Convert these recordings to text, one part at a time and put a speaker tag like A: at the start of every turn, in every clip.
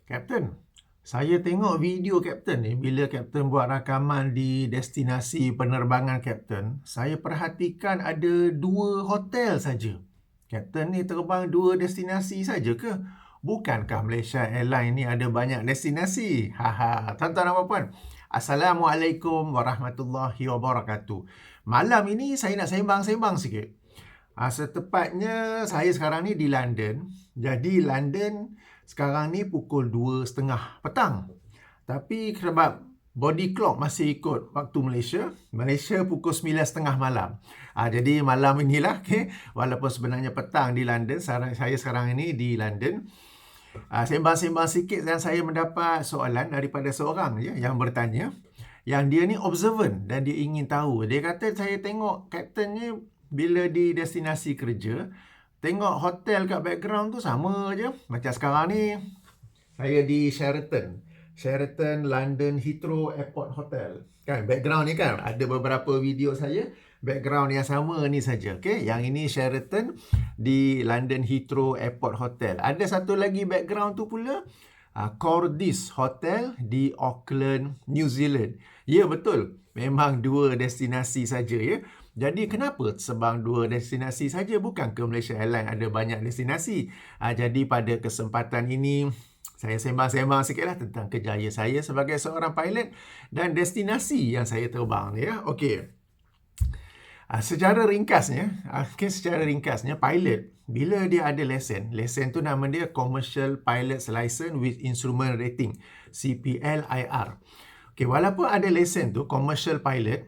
A: Kapten, saya tengok video Kapten ni bila Kapten buat rakaman di destinasi penerbangan Kapten, saya perhatikan ada 2 hotel saja. Kapten ni terbang 2 destinasi saja ke? Bukankah Malaysia Airlines ni ada banyak destinasi? Haha, tuan-tuan dan puan, Assalamualaikum warahmatullahi wabarakatuh. Malam ini saya nak sembang-sembang sikit. Setepatnya saya sekarang ni di London. Jadi London sekarang ni pukul 2.30 petang. Tapi sebab body clock masih ikut waktu Malaysia, Malaysia pukul 9.30 malam. Jadi malam inilah, okay, walaupun sebenarnya petang di London, saya sekarang ini di London. Sembang-sembang sikit dan saya mendapat soalan daripada seorang yang bertanya, yang dia ni observant dan dia ingin tahu. Dia kata, saya tengok Kapten ni bila di destinasi kerja, tengok hotel kat background tu sama je. Macam sekarang ni, saya di Sheraton London Heathrow Airport Hotel. Kan, background ni kan, ada beberapa video saya, background yang sama ni saja. Okay? Yang ini Sheraton di London Heathrow Airport Hotel. Ada satu lagi background tu pula, Cordis Hotel di Auckland, New Zealand. Ya, betul. Memang 2 destinasi saja ya. Jadi kenapa sebang 2 destinasi saja? Bukan ke Malaysia Airlines ada banyak destinasi? Jadi pada kesempatan ini, saya sembang-sembang sikitlah tentang kerjaya saya sebagai seorang pilot dan destinasi yang saya terbang ya. Okey. Secara ringkasnya, pilot bila dia ada lesen tu nama dia Commercial Pilot's License with Instrument Rating, CPLIR. Okey, walaupun ada lesen tu commercial pilot,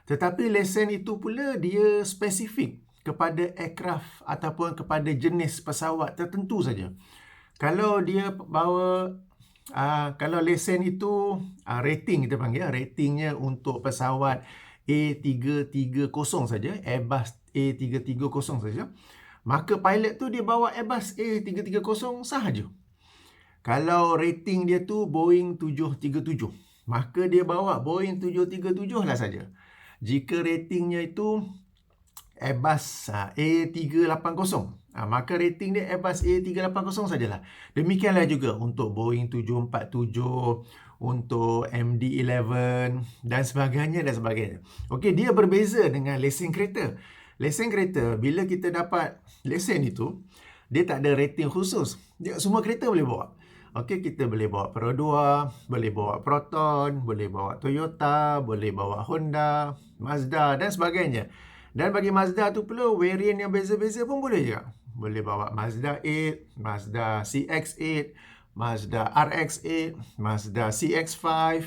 A: tetapi lesen itu pula dia spesifik kepada aircraft ataupun kepada jenis pesawat tertentu saja. Kalau dia bawa kalau lesen itu rating, kita panggil ratingnya untuk pesawat A330 saja, Airbus A330 saja, maka pilot tu dia bawa Airbus A330 sahaja. Kalau rating dia tu Boeing 737, maka dia bawa Boeing 737 lah saja. Jika ratingnya itu Airbus A380, maka rating dia Airbus A380 sajalah. Demikianlah juga untuk Boeing 747, untuk MD-11 dan sebagainya dan sebagainya. Okey, dia berbeza dengan lesen kereta. Lesen kereta, bila kita dapat lesen itu, dia tak ada rating khusus. Semua kereta boleh bawa. Okey, kita boleh bawa Perodua, boleh bawa Proton, boleh bawa Toyota, boleh bawa Honda, Mazda dan sebagainya. Dan bagi Mazda tu pula, variant yang beza-beza pun boleh juga. Boleh bawa Mazda 8, Mazda CX-8, Mazda RX-8, Mazda CX-5,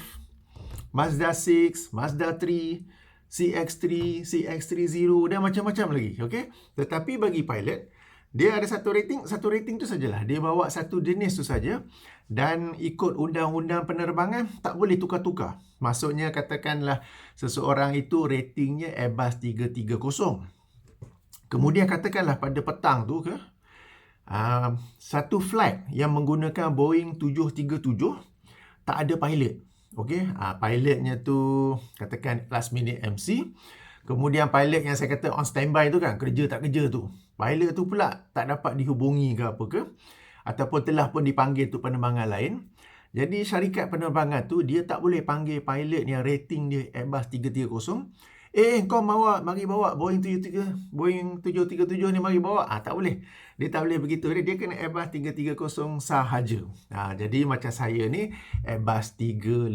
A: Mazda 6, Mazda 3, CX-3, CX-30 dan macam-macam lagi. Okay? Tetapi bagi pilot, dia ada satu rating tu sajalah. Dia bawa satu jenis tu saja dan ikut undang-undang penerbangan tak boleh tukar-tukar. Maksudnya katakanlah seseorang itu ratingnya Airbus 330. Kemudian katakanlah pada petang tu ke, satu flight yang menggunakan Boeing 737 tak ada pilot. Okey, pilotnya tu katakan last minute MC. Kemudian pilot yang saya kata on standby tu kan, kerja tak kerja tu. Pilot tu pula tak dapat dihubungi ke apa ke, ataupun telah pun dipanggil tu penerbangan lain. Jadi syarikat penerbangan tu dia tak boleh panggil pilot yang rating dia Airbus 330. Kau mari bawa Boeing 737 ni mari bawa. Tak boleh. Dia tak boleh begitu. Dia kena Airbus 330 sahaja. Jadi macam saya ni Airbus 350.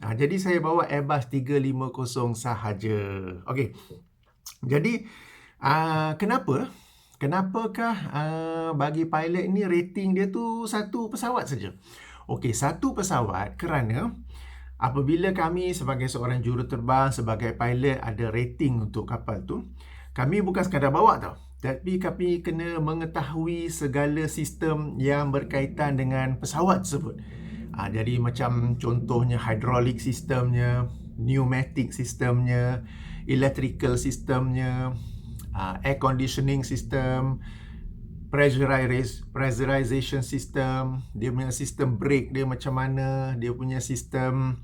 A: Jadi saya bawa Airbus 350 sahaja. Okey. Jadi kenapakah bagi pilot ni rating dia tu satu pesawat saja? Okey, satu pesawat kerana apabila kami sebagai seorang juruterbang, sebagai pilot ada rating untuk kapal tu, kami bukan sekadar bawa tau. Tapi kami kena mengetahui segala sistem yang berkaitan dengan pesawat tersebut. Jadi macam contohnya hydraulic sistemnya, pneumatic sistemnya, electrical sistemnya, air conditioning system, pressurization system, dia punya sistem brake dia macam mana, dia punya sistem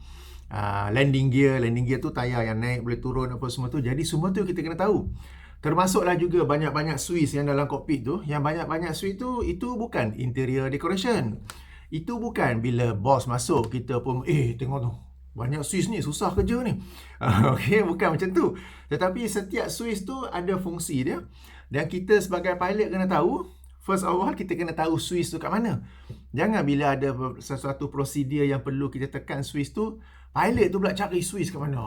A: landing gear tu tayar yang naik boleh turun apa semua tu. Jadi semua tu kita kena tahu. Termasuklah juga banyak-banyak switch yang dalam kokpit tu. Yang banyak-banyak switch tu itu bukan interior decoration. Itu bukan bila bos masuk kita pun tengok tu, banyak Swiss ni susah kerja ni. Okey, bukan macam tu. Tetapi setiap Swiss tu ada fungsi dia dan kita sebagai pilot kena tahu. First of all, kita kena tahu Swiss tu kat mana. Jangan bila ada sesuatu prosedur yang perlu kita tekan Swiss tu, pilot tu pula cari Swiss kat mana.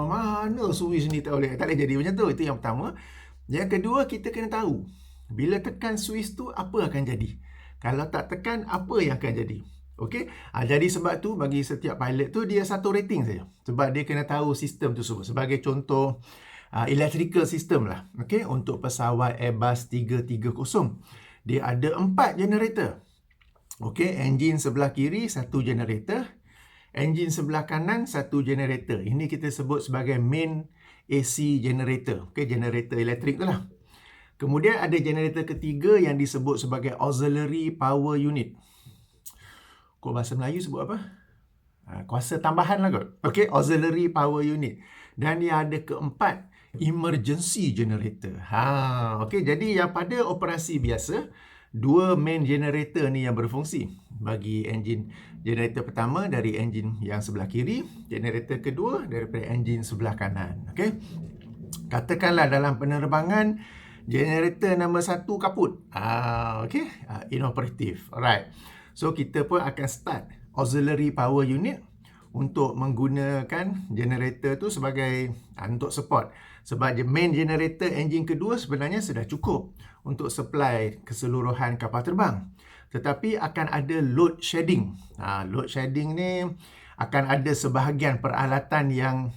A: Mana Swiss ni, tak boleh jadi macam tu. Itu yang pertama. Yang kedua, kita kena tahu bila tekan Swiss tu apa akan jadi. Kalau tak tekan, apa yang akan jadi. Okey, jadi sebab tu bagi setiap pilot tu dia satu rating saja. Sebab dia kena tahu sistem tu semua. Sebagai contoh, electrical system lah. Okey, untuk pesawat Airbus 330, dia ada 4 generator. Okey, enjin sebelah kiri satu generator, enjin sebelah kanan satu generator. Ini kita sebut sebagai main AC generator. Okey, generator elektrik tu lah. Kemudian ada generator ketiga yang disebut sebagai auxiliary power unit. Kau bahasa Melayu sebut apa? Kuasa tambahan lah kot. Okey, auxiliary power unit. Dan yang ada keempat, emergency generator. Okey, jadi yang pada operasi biasa, 2 main generator ni yang berfungsi. Bagi enjin generator pertama dari enjin yang sebelah kiri, generator kedua daripada enjin sebelah kanan. Okey. Katakanlah dalam penerbangan, generator nombor 1 kaput. Okey, inoperatif. Alright. So kita pun akan start auxiliary power unit untuk menggunakan generator tu sebagai untuk support. Sebab main generator enjin kedua sebenarnya sudah cukup untuk supply keseluruhan kapal terbang. Tetapi akan ada load shedding. Load shedding ni akan ada sebahagian peralatan yang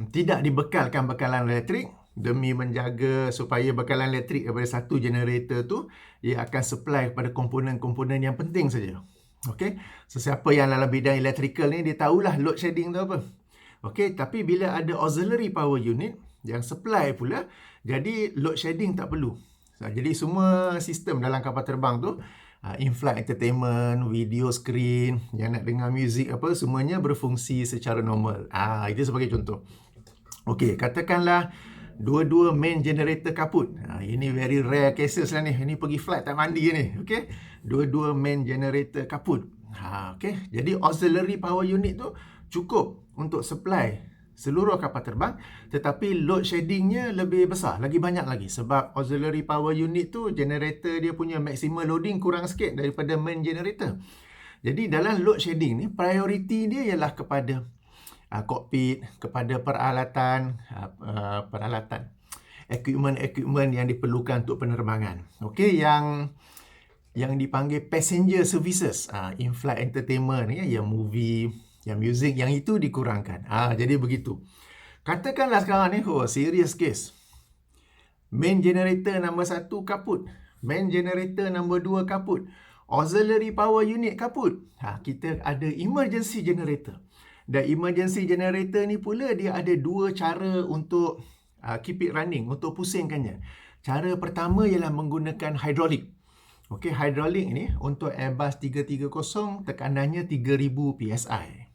A: tidak dibekalkan bekalan elektrik demi menjaga supaya bekalan elektrik daripada satu generator tu dia akan supply kepada komponen-komponen yang penting saja. Okey, sesiapa yang dalam bidang electrical ni dia tahulah load shedding tu apa. Okey, tapi bila ada auxiliary power unit yang supply pula, jadi load shedding tak perlu. Jadi semua sistem dalam kapal terbang tu, in-flight entertainment, video screen, yang nak dengar muzik apa, semuanya berfungsi secara normal. Itu sebagai contoh. Okey, katakanlah dua-dua main generator kaput. Ini very rare cases lah ni. Ini pergi flight tak mandi ni. Okey, dua-dua main generator kaput. Okey, jadi auxiliary power unit tu cukup untuk supply seluruh kapal terbang, tetapi load sheddingnya lebih besar, lagi banyak lagi. Sebab auxiliary power unit tu, generator dia punya maximum loading kurang sikit daripada main generator. Jadi dalam load shedding ni, priority dia ialah kepada kokpit, kepada peralatan, equipment yang diperlukan untuk penerbangan. Okey, yang dipanggil passenger services, in-flight entertainment, yang movie, yang music, yang itu dikurangkan. Jadi begitu. Katakanlah sekarang ni, serious case. Main generator nombor 1 kaput. Main generator nombor 2 kaput. Auxiliary power unit kaput. Kita ada emergency generator. Dan emergency generator ni pula dia ada 2 cara untuk keep it running, untuk pusingkannya. Cara pertama ialah menggunakan hydraulic. Okey, hydraulic ni untuk Airbus 330 tekanannya 3000 PSI.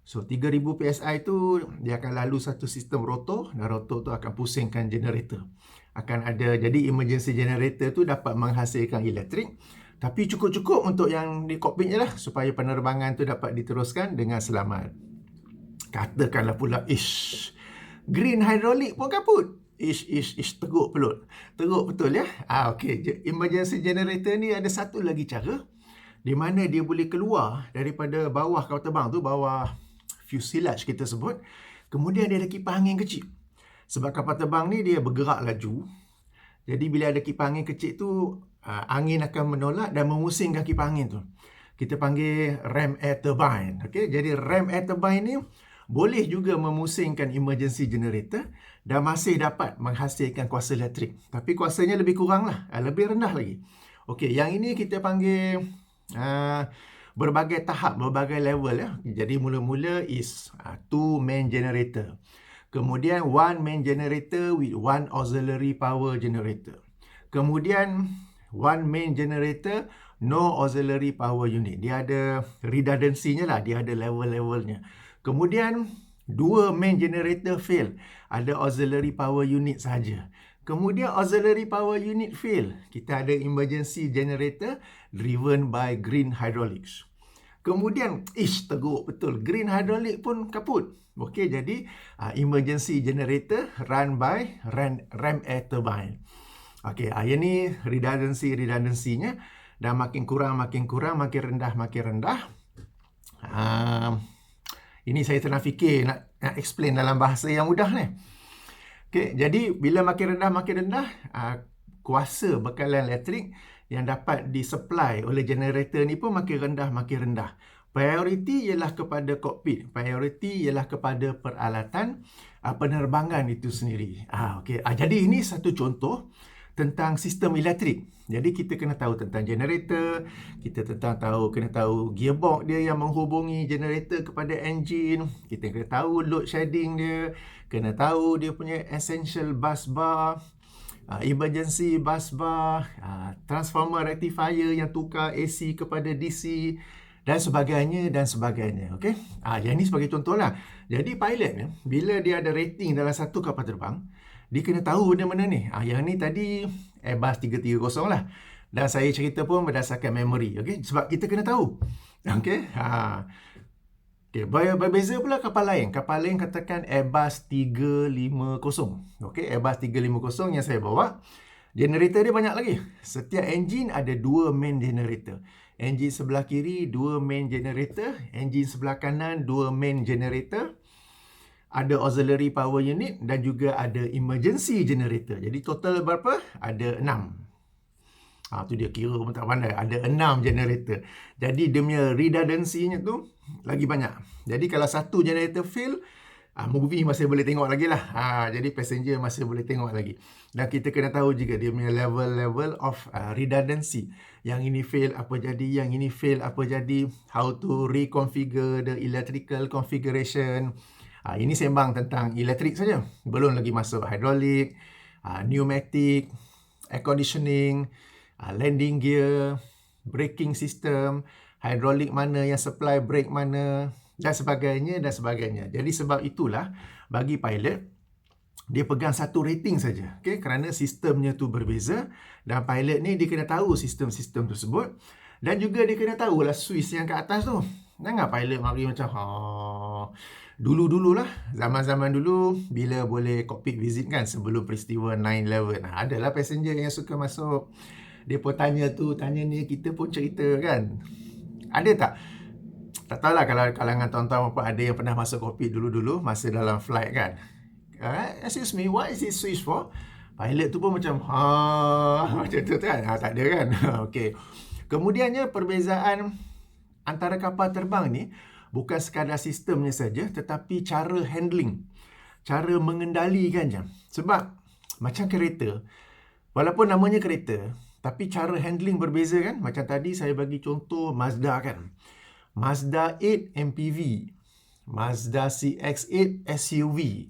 A: So 3000 PSI tu dia akan lalu satu sistem rotor dan rotor tu akan pusingkan generator. Akan ada, jadi emergency generator tu dapat menghasilkan elektrik, tapi cukup-cukup untuk yang di kokpit je lah supaya penerbangan tu dapat diteruskan dengan selamat. Katakanlah pula green hydraulic pun kaput. Teruk pelut. Teruk betul ya. Okey, emergency generator ni ada satu lagi cara di mana dia boleh keluar daripada bawah kapal terbang tu, bawah fuselage kita sebut. Kemudian dia ada kipas angin kecil. Sebab kapal terbang ni dia bergerak laju. Jadi bila ada kipas angin kecil tu, angin akan menolak dan memusingkan kipas angin tu. Kita panggil ram air turbine. Okey, jadi ram air turbine ni boleh juga memusingkan emergency generator dan masih dapat menghasilkan kuasa elektrik. Tapi kuasanya lebih kurang lah, lebih rendah lagi. Okey, yang ini kita panggil berbagai tahap, berbagai level ya. Jadi mula-mula is 2 main generator. Kemudian 1 main generator with 1 auxiliary power generator. Kemudian 1 main generator, no auxiliary power unit. Dia ada redundancy-nya lah, dia ada level-levelnya. Kemudian 2 main generator fail, ada auxiliary power unit sahaja. Kemudian auxiliary power unit fail. Kita ada emergency generator driven by green hydraulics. Kemudian, teruk betul. Green hydraulic pun kaput. Okey, jadi emergency generator run by ram air turbine. Okey, yang ni redundancy-nya dah makin kurang, makin rendah. Ini saya tengah fikir nak explain dalam bahasa yang mudah ni. Okey, jadi bila makin rendah, kuasa bekalan elektrik yang dapat disupply oleh generator ni pun makin rendah. Priority ialah kepada kokpit. Priority ialah kepada peralatan penerbangan itu sendiri. Okey. Jadi ini satu contoh tentang sistem elektrik. Jadi kita kena tahu tentang generator, kita kena tahu gearbox dia yang menghubungi generator kepada enjin, kita kena tahu load shedding dia, kena tahu dia punya essential bus bar, emergency bus bar, transformer rectifier yang tukar AC kepada DC dan sebagainya. Okey. Yang ni sebagai contohlah. Jadi pilot ni bila dia ada rating dalam satu kapal terbang, dia kena tahu benda-benda ni. Yang ni tadi Airbus 330 lah. Dan saya cerita pun berdasarkan memory. Okey, sebab kita kena tahu. Okey. Okey, berbeza pula kapal lain. Kapal lain katakan Airbus 350. Okey, Airbus 350 yang saya bawa, generator dia banyak lagi. Setiap enjin ada 2 main generator. Enjin sebelah kiri 2 main generator, enjin sebelah kanan 2 main generator. Ada auxiliary power unit dan juga ada emergency generator. Jadi total berapa? Ada 6. Tu dia kira pun tak pandai. Ada 6 generator. Jadi dia punya redundancy-nya tu lagi banyak. Jadi kalau satu generator fail, movie masih boleh tengok lagi lah. Jadi passenger masih boleh tengok lagi. Dan kita kena tahu juga dia punya level of redundancy. Yang ini fail apa jadi, yang ini fail apa jadi, how to reconfigure the electrical configuration. Ini sembang tentang elektrik saja. Belum lagi masuk hydraulic, pneumatic, air conditioning, landing gear, braking system, hydraulic mana yang supply brake mana, dan sebagainya. Jadi sebab itulah bagi pilot, dia pegang satu rating saja. Okay? Kerana sistemnya tu berbeza dan pilot ni dia kena tahu sistem-sistem tersebut dan juga dia kena tahulah switch yang kat atas tu. Jangan pilot mari macam dulu-dululah, zaman-zaman dulu bila boleh cockpit visit kan sebelum peristiwa 9/11. Adalah passenger yang suka masuk. Dia pun tanya ni, kita pun cerita kan. Ada tak? Tak tahulah kalau kalangan tuan-tuan apa ada yang pernah masuk cockpit dulu-dulu masa dalam flight kan. Excuse me, what is this switch for? Pilot tu pun macam macam tu kan. Tak ada kan. Okey. Kemudiannya perbezaan antara kapal terbang ni bukan sekadar sistemnya saja tetapi cara handling, cara mengendalikan je. Sebab macam kereta, walaupun namanya kereta tapi cara handling berbeza kan. Macam tadi saya bagi contoh Mazda kan. Mazda 8 MPV, Mazda CX-8 SUV,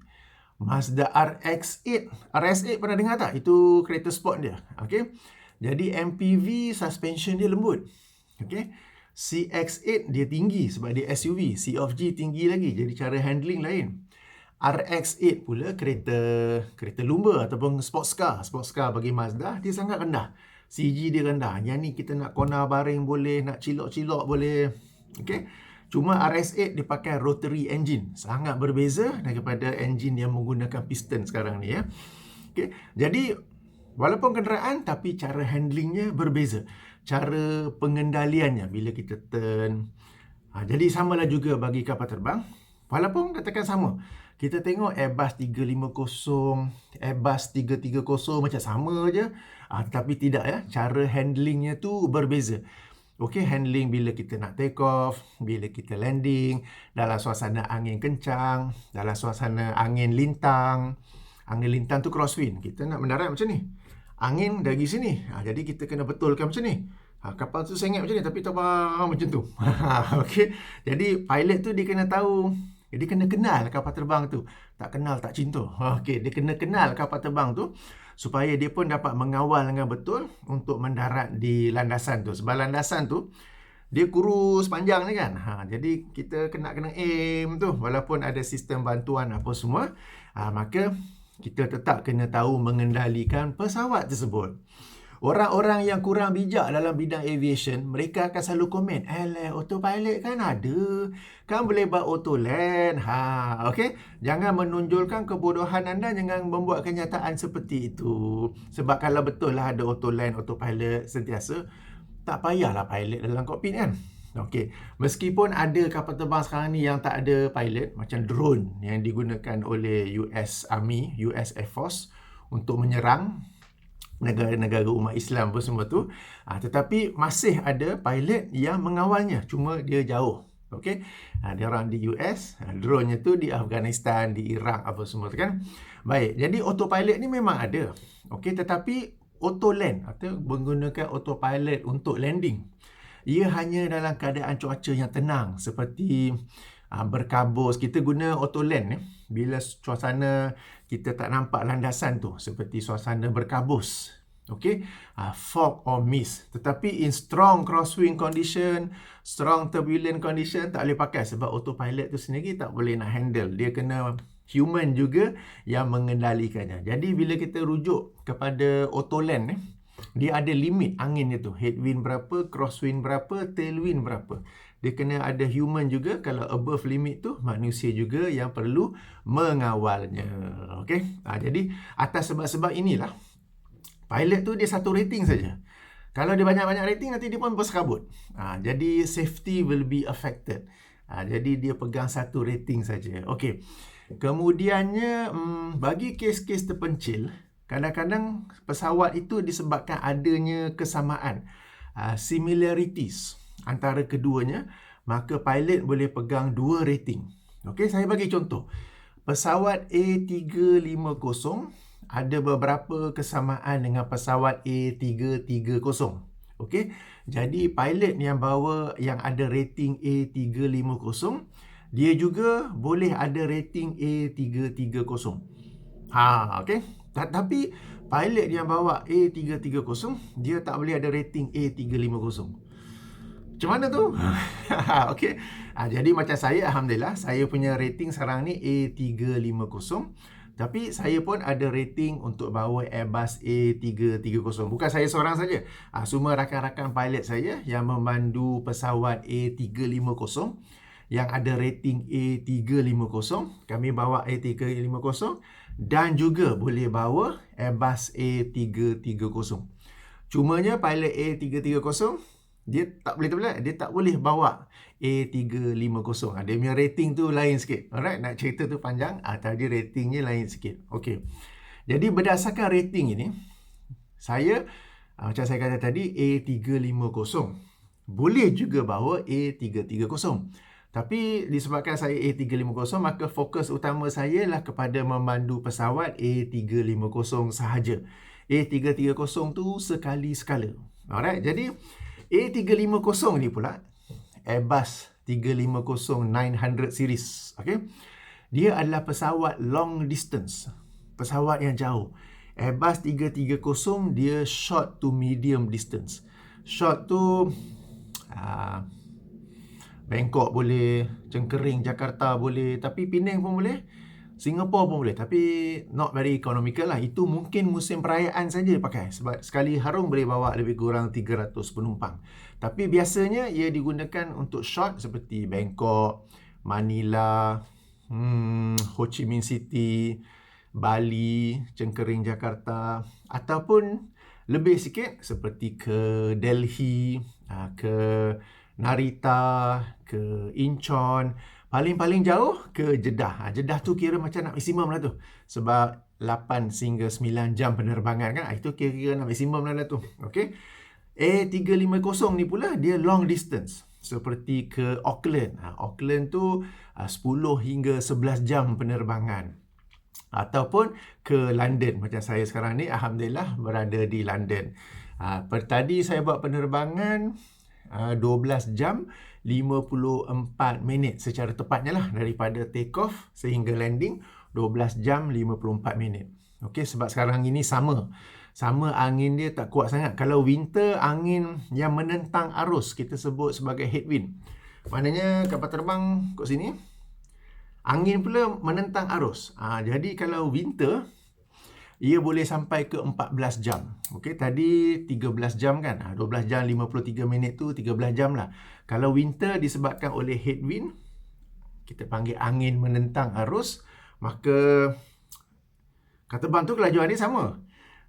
A: Mazda RX-8 pernah dengar tak? Itu kereta sport dia. Okey. Jadi MPV suspension dia lembut. Okey. CX-8 dia tinggi sebab dia SUV. C of G tinggi lagi. Jadi cara handling lain. RX-8 pula kereta lumba ataupun sports car. Sports car bagi Mazda dia sangat rendah. CG dia rendah. Yang ni kita nak corner baring boleh, nak cilok-cilok boleh. Okey. Cuma RX-8 dia pakai rotary engine. Sangat berbeza daripada engine yang menggunakan piston sekarang ni ya. Okey. Jadi walaupun kenderaan tapi cara handlingnya berbeza. Cara pengendaliannya bila kita turn. Jadi samalah juga bagi kapal terbang. Walaupun katakan sama. Kita tengok Airbus 350, Airbus 330 macam sama je. Tapi tidak ya. Cara handlingnya tu berbeza. Okey, handling bila kita nak take off, bila kita landing, dalam suasana angin kencang, dalam suasana angin lintang. Angin lintang tu crosswind. Kita nak mendarat macam ni. Angin dari sini. Jadi kita kena betulkan macam ni. Kapal tu sengit macam ni tapi terbang macam tu. Okey. Jadi pilot tu dia kena tahu, dia kena kenal kapal terbang tu. Tak kenal tak cinta. Okey, dia kena kenal kapal terbang tu supaya dia pun dapat mengawal dengan betul untuk mendarat di landasan tu. Sebab landasan tu dia kurus panjang ni kan. Jadi kita kena aim tu walaupun ada sistem bantuan apa semua. Maka kita tetap kena tahu mengendalikan pesawat tersebut. Orang-orang yang kurang bijak dalam bidang aviation, mereka akan selalu komen, autopilot kan ada. Kan boleh buat auto land. Okey? Jangan menonjolkan kebodohan anda, jangan membuat kenyataan seperti itu. Sebab kalau betul lah ada auto land, autopilot sentiasa, tak payahlah pilot dalam kokpit kan. Okey, meskipun ada kapal terbang sekarang ni yang tak ada pilot, macam drone yang digunakan oleh US Army, US Air Force untuk menyerang negara-negara umat Islam pun semua tu, tetapi masih ada pilot yang mengawalnya, cuma dia jauh. Okey, dia orang di US, drone-nya tu di Afghanistan, di Iraq apa semua tu kan. Baik, jadi autopilot ni memang ada. Okey, tetapi auto land atau menggunakan autopilot untuk landing, ia hanya dalam keadaan cuaca yang tenang seperti berkabus. Kita guna auto land bila suasana kita tak nampak landasan tu, seperti suasana berkabus. Okey, fog or mist. Tetapi in strong crosswind condition, strong turbulent condition, tak boleh pakai sebab autopilot tu sendiri tak boleh nak handle. Dia kena human juga yang mengendalikannya. Jadi bila kita rujuk kepada auto land dia ada limit angin dia tu. Headwind berapa, crosswind berapa, tailwind berapa. Dia kena ada human juga. Kalau above limit tu, manusia juga yang perlu mengawalnya. Okey. Jadi atas sebab-sebab inilah, pilot tu dia satu rating saja. Kalau dia banyak-banyak rating, nanti dia pun bersekabut. Jadi safety will be affected. Jadi dia pegang satu rating saja. Okey. Kemudiannya, bagi kes-kes terpencil, kadang-kadang pesawat itu disebabkan adanya kesamaan, similarities antara keduanya, maka pilot boleh pegang dua rating. Okey, saya bagi contoh. Pesawat A350 ada beberapa kesamaan dengan pesawat A330. Okey, jadi pilot yang bawa yang ada rating A350, dia juga boleh ada rating A330. Okey. Tapi pilot yang bawa A330, dia tak boleh ada rating A350. Macam mana tu? Okey. Jadi macam saya, alhamdulillah, saya punya rating sekarang ni A350. Tapi saya pun ada rating untuk bawa Airbus A330. Bukan saya seorang saja. Semua rakan-rakan pilot saya yang memandu pesawat A350 yang ada rating A350, kami bawa A350 dan juga boleh bawa Airbus A330. Cumanya pilot A330 dia tak boleh bawa A350. Dia punya rating tu lain sikit. Alright, nak cerita tu panjang, tadi ratingnya lain sikit. Okey. Jadi berdasarkan rating ini, saya macam saya kata tadi, A350 boleh juga bawa A330. Tapi disebabkan saya A350, maka fokus utama saya lah kepada memandu pesawat A350 sahaja. A330 tu sekali-sekala. Alright, jadi A350 ni pula, Airbus 350-900 series. Okay? Dia adalah pesawat long distance, pesawat yang jauh. Airbus 330 dia short to medium distance. Short tu Bangkok boleh, Cengkering, Jakarta boleh, tapi Penang pun boleh, Singapore pun boleh, tapi not very economical lah. Itu mungkin musim perayaan saja pakai, sebab sekali harum boleh bawa lebih kurang 300 penumpang. Tapi biasanya ia digunakan untuk short seperti Bangkok, Manila, Ho Chi Minh City, Bali, Cengkering, Jakarta, ataupun lebih sikit seperti ke Delhi, ke Narita, ke Incheon, paling-paling jauh ke Jeddah. Jeddah tu kira macam nak maksimum lah tu. Sebab 8 hingga 9 jam penerbangan kan. Itu kira-kira nak maksimum lah tu. Okey. A350 ni pula dia long distance. Seperti ke Auckland. Auckland tu 10 hingga 11 jam penerbangan. Ataupun ke London. Macam saya sekarang ni, alhamdulillah berada di London. Tadi saya buat penerbangan 12 jam 54 minit secara tepatnya lah, daripada take off sehingga landing 12 jam 54 minit. Okey, sebab sekarang ini sama angin dia tak kuat sangat. Kalau winter, angin yang menentang arus kita sebut sebagai headwind. Maknanya kapal terbang kat sini, angin pula menentang arus. Jadi kalau winter, ia boleh sampai ke 14 jam. Okey, tadi 13 jam kan? 12 jam 53 minit tu 13 jam lah. Kalau winter disebabkan oleh headwind, kita panggil angin menentang arus, maka kapal terbang tu kelajuan dia sama.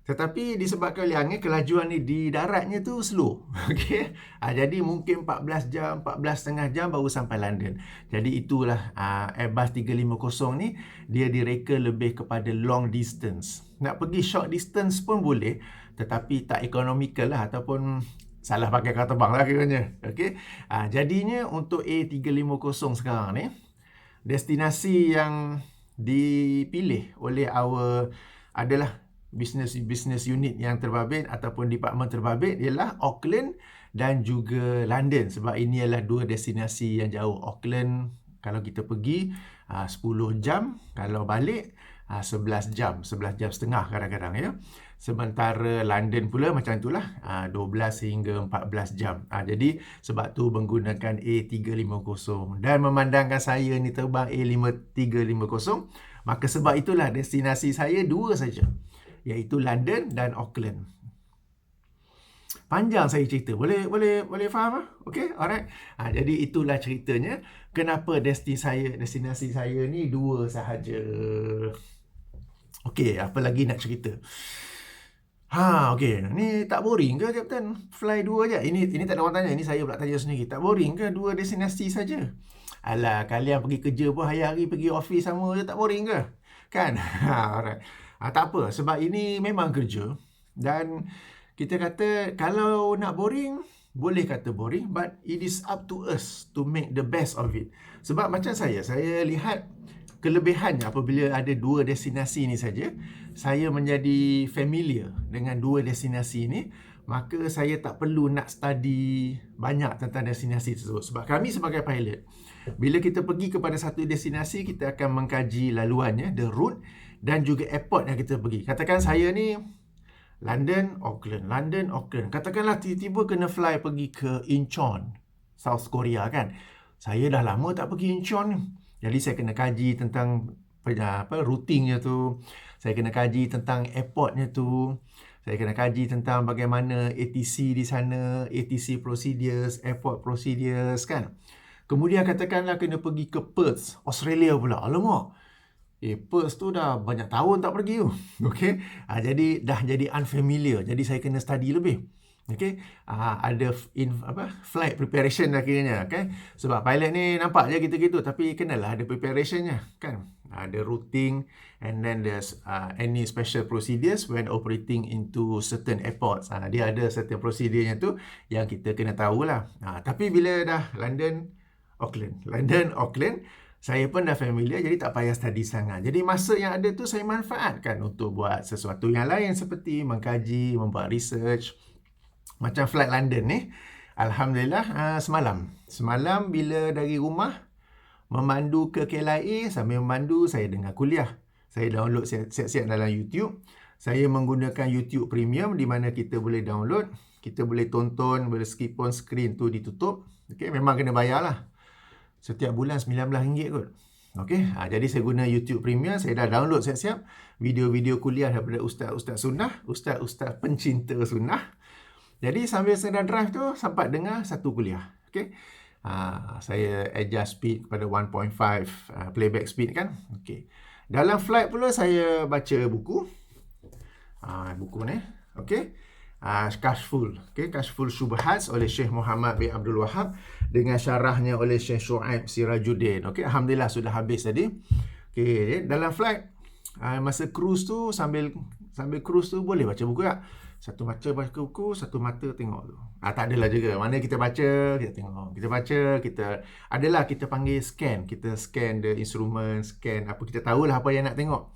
A: Tetapi disebabkan oleh angin, kelajuan ni di daratnya tu slow. Okey. Jadi mungkin 14 jam, 14,5 jam baru sampai London. Jadi itulah Airbus 350 ni, dia direka lebih kepada long distance. Nak pergi short distance pun boleh, tetapi tak economical lah, ataupun salah pakai kapal terbang lah kiranya. Okey. Jadinya untuk A350 sekarang ni, destinasi yang dipilih oleh adalah business unit yang terbabit ataupun department terbabit ialah Auckland dan juga London, sebab ini adalah dua destinasi yang jauh. Auckland kalau kita pergi 10 jam, kalau balik 11 jam, 11 jam setengah kadang-kadang ya. Sementara London pula macam itulah, 12 hingga 14 jam. Jadi sebab tu menggunakan A350, dan memandangkan saya ni terbang A350, maka sebab itulah destinasi saya dua saja, iaitu London dan Auckland. Panjang saya cerita. Boleh faham? Okey, alright. Jadi itulah ceritanya kenapa destinasi saya ni dua sahaja. Okey, apa lagi nak cerita? Okey. Ni tak boring ke, Kapten? Fly dua je. Ini tak ada orang tanya. Ini saya pula tanya sendiri. Tak boring ke dua destinasi saja? Alah, kalian pergi kerja pun hari-hari pergi office sama je, tak boring ke? Kan? Alright. Tak apa, sebab ini memang kerja. Dan kita kata, kalau nak boring, boleh kata boring, but it is up to us to make the best of it. Sebab macam saya lihat kelebihannya apabila ada dua destinasi ni saja, saya menjadi familiar dengan dua destinasi ni, maka saya tak perlu nak study banyak tentang destinasi tersebut. Sebab kami sebagai pilot, bila kita pergi kepada satu destinasi, kita akan mengkaji laluannya, the route, dan juga airport yang kita pergi. Katakan saya ni London, Auckland. Katakanlah tiba-tiba kena fly pergi ke Incheon, South Korea kan. Saya dah lama tak pergi Incheon ni. Jadi saya kena kaji tentang routingnya tu. Saya kena kaji tentang airportnya tu. Saya kena kaji tentang bagaimana ATC di sana, ATC procedures, airport procedures kan. Kemudian katakanlah kena pergi ke Perth, Australia pula. Alamak. Perth tu dah banyak tahun tak pergi tu. Okey. Jadi dah jadi unfamiliar. Jadi saya kena study lebih. Okey. Ada flight preparation dah kiranya, okay? Sebab pilot ni nampak je gitu-gitu, tapi kenalah ada preparationnya kan. Ada routing, and then there's any special procedures when operating into certain airports. Dia ada certain procedurenya tu yang kita kena tahulah. Tapi bila dah London, Auckland, saya pun dah familiar, jadi tak payah study sangat. Jadi masa yang ada tu saya manfaatkan untuk buat sesuatu yang lain, seperti mengkaji, membuat research. Macam flight London ni, alhamdulillah semalam bila dari rumah memandu ke KLIA, sambil memandu saya dengar kuliah. Saya download siap-siap dalam YouTube. Saya menggunakan YouTube Premium, di mana kita boleh download, kita boleh tonton, meskipun skrin tu ditutup. Okey, memang kena bayar lah. Setiap bulan RM19 kot. Okey, jadi saya guna YouTube Premium. Saya dah download siap-siap video-video kuliah daripada ustaz-ustaz sunnah, ustaz-ustaz pencinta sunnah. Jadi sambil sedang drive tu, sempat dengar satu kuliah. Okey, saya adjust speed kepada 1.5 playback speed kan. Okey, dalam flight pula saya baca buku. Buku ni, okey. Kashful Syubhat oleh Syekh Muhammad bin Abdul Wahab dengan syarahnya oleh Syekh Shu'aib Sirajuddin. Okey, alhamdulillah sudah habis tadi. Okey, dalam flight masa cruise tu, sambil cruise tu boleh baca buku tak? Satu mata baca buku, satu mata tengok tu. Tak adalah juga. Mana kita baca, kita tengok. Kita baca, kita panggil scan. Kita scan the instrument, scan apa, kita tahulah apa yang nak tengok.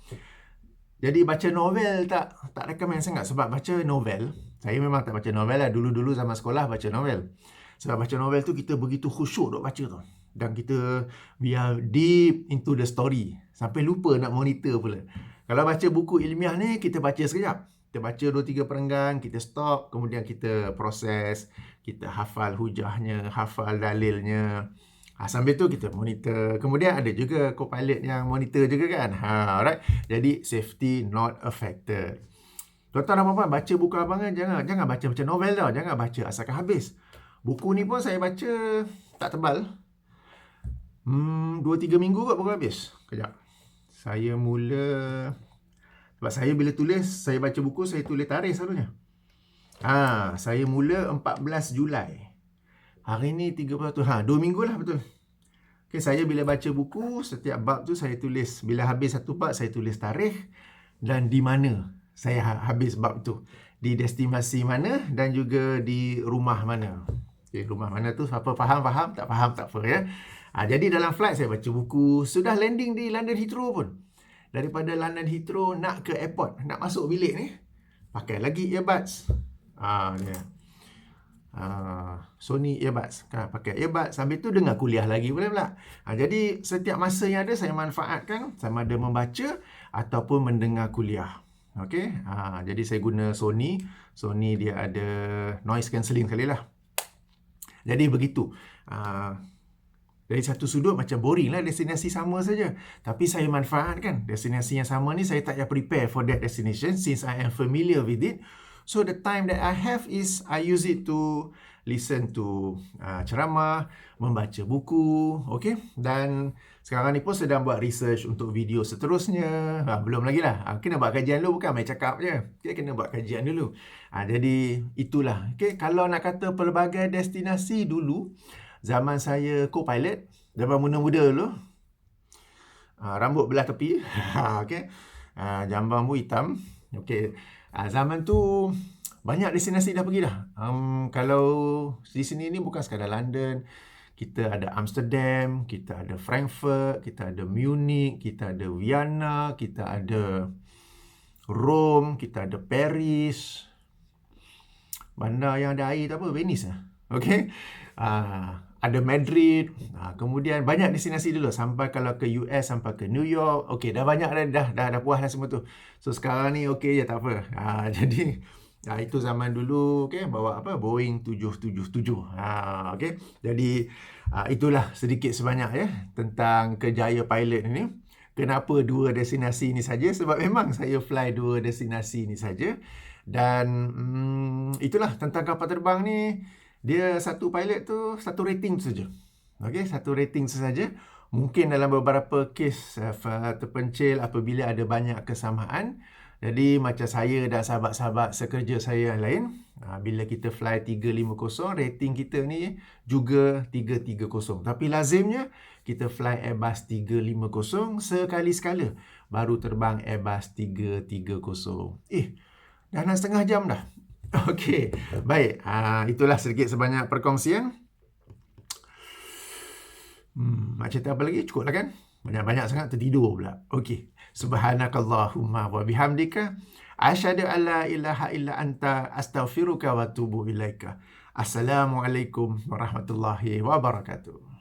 A: Jadi baca novel tak recommend sangat, sebab baca novel, saya memang tak baca novel lah. Dulu-dulu zaman sekolah baca novel. Sebab baca novel tu kita begitu khusyuk duk baca tu. Dan kita biar deep into the story. Sampai lupa nak monitor pula. Kalau baca buku ilmiah ni, kita baca sekejap. Kita baca 2-3 perenggan, kita stop, kemudian kita proses, kita hafal hujahnya, hafal dalilnya. Sambil tu kita monitor. Kemudian ada juga co-pilot yang monitor juga kan. Alright. Jadi safety not affected. Tuan-tuan dan puan-puan, baca buku abangan jangan baca macam novel tau. Jangan baca asalkan habis. Buku ni pun saya baca tak tebal. 2-3 minggu kot baru habis. Kejap. Saya mula... Sebab saya bila tulis, saya baca buku, saya tulis tarikh selalunya. Saya mula 14 Julai. Hari ni 31. 2 minggu lah betul. Okay, saya bila baca buku, setiap bab tu saya tulis. Bila habis satu bab, saya tulis tarikh dan di mana saya habis bab tu. Di destinasi mana dan juga di rumah mana. Okay, rumah mana tu, siapa faham, tak faham, tak apa ya. Jadi dalam flight saya baca buku. Sudah landing di London Heathrow pun. Daripada London Heathrow nak ke airport, nak masuk bilik ni, pakai lagi earbuds. Ni. Sony earbuds. Pakai earbuds. Sambil tu dengar kuliah lagi pula. Jadi setiap masa yang ada saya manfaatkan sama ada membaca ataupun mendengar kuliah. Okey. Jadi saya guna Sony. Sony dia ada noise cancelling sekali lah. Jadi begitu. Dari satu sudut macam boring lah, destinasi sama saja. Tapi saya manfaatkan destinasi yang sama ni, saya tak payah prepare for that destination since I am familiar with it. So the time that I have is I use it to listen to ceramah, membaca buku, okay? Dan sekarang ni pun sedang buat research untuk video seterusnya. Belum lagi lah. Kena buat kajian dulu, bukan main cakap je. Okay, kena buat kajian dulu. Jadi itulah. Okay, kalau nak kata pelbagai destinasi dulu, zaman saya co-pilot, zaman muda-muda dulu, rambut belah tepi, okay. Jambang pun hitam, okay. Zaman tu banyak destinasi dah pergi dah. Kalau di sini ni bukan sekadar London, kita ada Amsterdam, kita ada Frankfurt, kita ada Munich, kita ada Vienna, kita ada Rome, kita ada Paris. Bandar yang ada air tak apa, Venice lah. Okay. Ada Madrid, kemudian banyak destinasi dulu sampai kalau ke US, sampai ke New York. Okey, dah banyak dah puas dah semua tu. So sekarang ni okey je, tak apa. Jadi itu zaman dulu, okey, bawa apa? Boeing 777. Okey. Jadi itulah sedikit sebanyak ya tentang kejaya pilot ini. Kenapa dua destinasi ni saja? Sebab memang saya fly dua destinasi ni saja. Dan itulah tentang kapal terbang ni. Dia satu pilot tu, satu rating saja. Okey, satu rating sahaja. Mungkin dalam beberapa kes terpencil apabila ada banyak kesamaan. Jadi macam saya dan sahabat-sahabat sekerja saya yang lain, bila kita fly 350, rating kita ni juga 330. Tapi lazimnya kita fly Airbus 350 sekali-sekala. Baru terbang Airbus 330. Dah 6,5 jam dah. Okey, baik. Itulah sedikit sebanyak perkongsian. Nak cerita apa lagi? Cukup lah kan? Banyak-banyak sangat tertidur pula. Okey. Subhanakallahumma wa bihamdika asyhadu an la ilaha illa anta astaghfiruka wa atubu ilaika. Assalamualaikum warahmatullahi wabarakatuh.